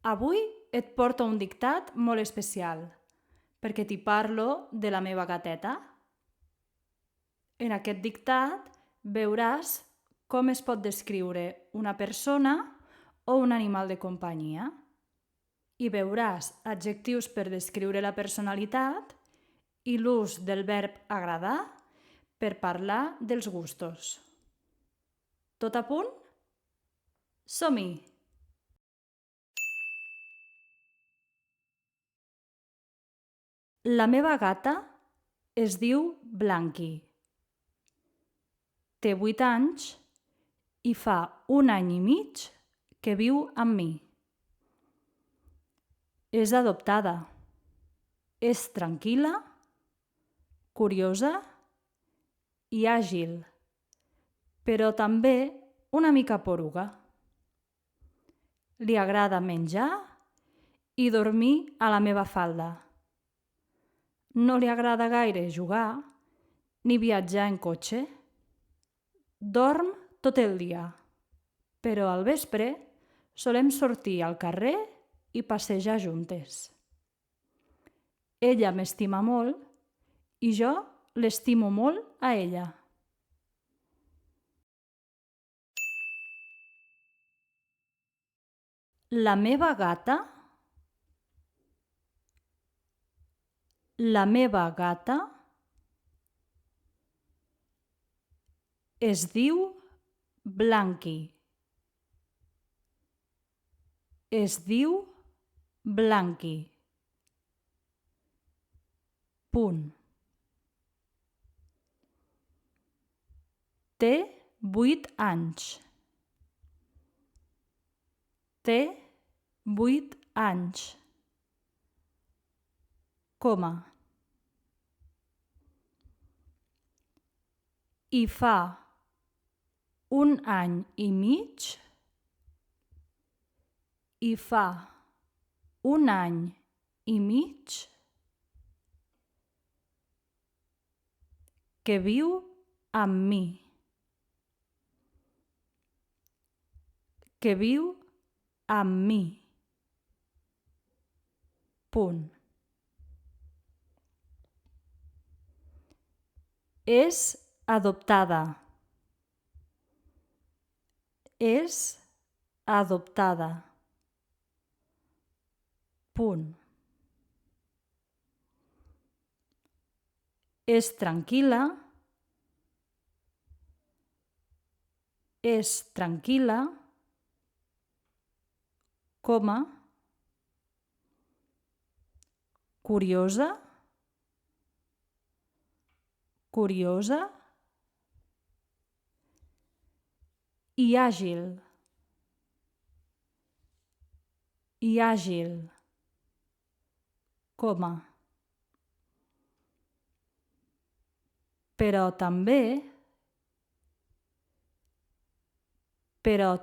Avui et porto un dictat molt especial, perquè t'hi parlo de la meva gateta. En aquest dictat veuràs com es pot descriure una persona o un animal de companyia. I veuràs adjectius per descriure la personalitat i l'ús del verb agradar per parlar dels gustos. Tot a punt? Som-hi! La meva gata es diu Blanqui. Té 8 anys i fa 1 any i mig que viu amb mi. És adoptada. És tranquil·la, curiosa i àgil, però també una mica poruga. Li agrada menjar i dormir a la meva falda. No li agrada gaire jugar ni viatjar en cotxe. Dorm tot el dia, però al vespre solem sortir al carrer i passejar juntes. Ella m'estima molt i jo l'estimo molt a ella. La meva gata es diu Blanqui. Es diu Blanqui. Punt. Té 8 anys. Té 8 anys. Coma. I fa 1 any i mig. I fa 1 any i mig que viu amb mi. Que viu amb mi. Punt. És adoptada. És adoptada. Punt. És tranquil·la. És tranquil·la. Coma. Curiosa. Curiosa. I àgil. I àgil. Coma. Però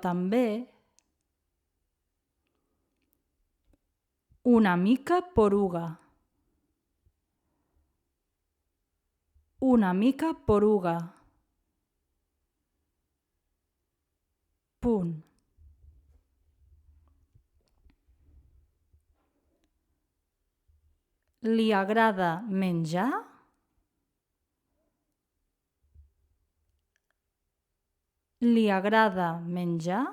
també una mica poruga. Una mica poruga. Punt. Li agrada menjar? Li agrada menjar?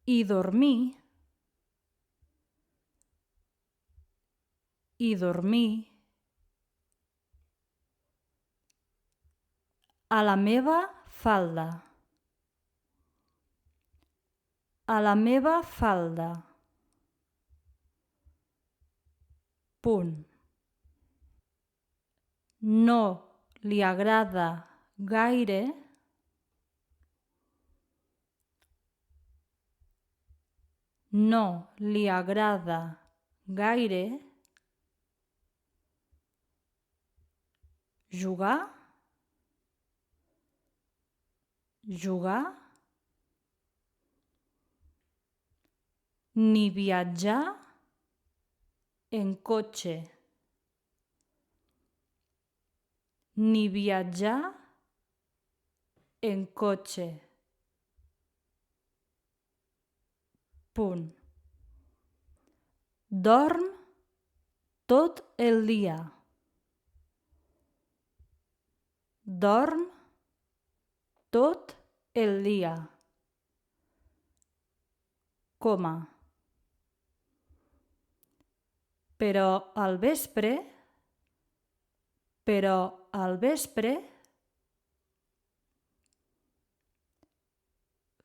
I dormir? I dormir a la meva falda. A la meva falda. Punt. No li agrada gaire jugar ni viatjar en cotxe. Ni viatjar en cotxe. Punt. Dorm tot el dia. Dorm tot el dia. Coma. Però al vespre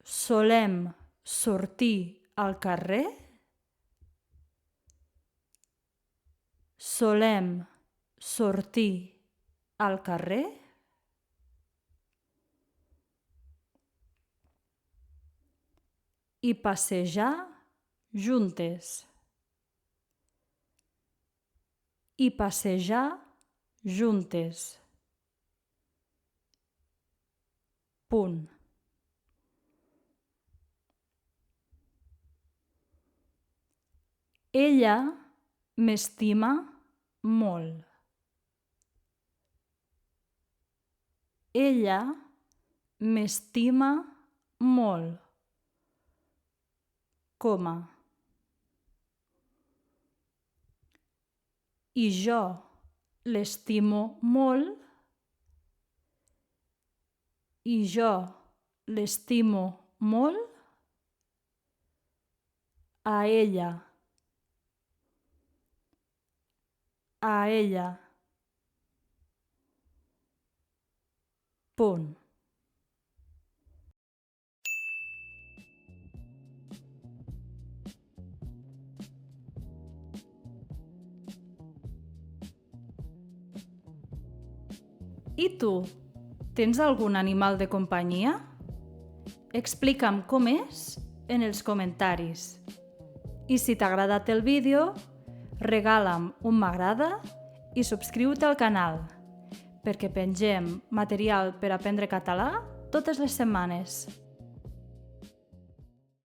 solem sortir al carrer? Solem sortir al carrer? I passejar juntes. I passejar juntes. Punt. Ella m'estima molt. Ella m'estima molt. Coma. I jo l'estimo molt. I jo l'estimo molt a ella. A ella. Punt. I tu, tens algun animal de companyia? Explica'm com és en els comentaris. I si t'ha agradat el vídeo, regala'm un m'agrada i subscriu-te al canal, perquè pengem material per aprendre català totes les setmanes.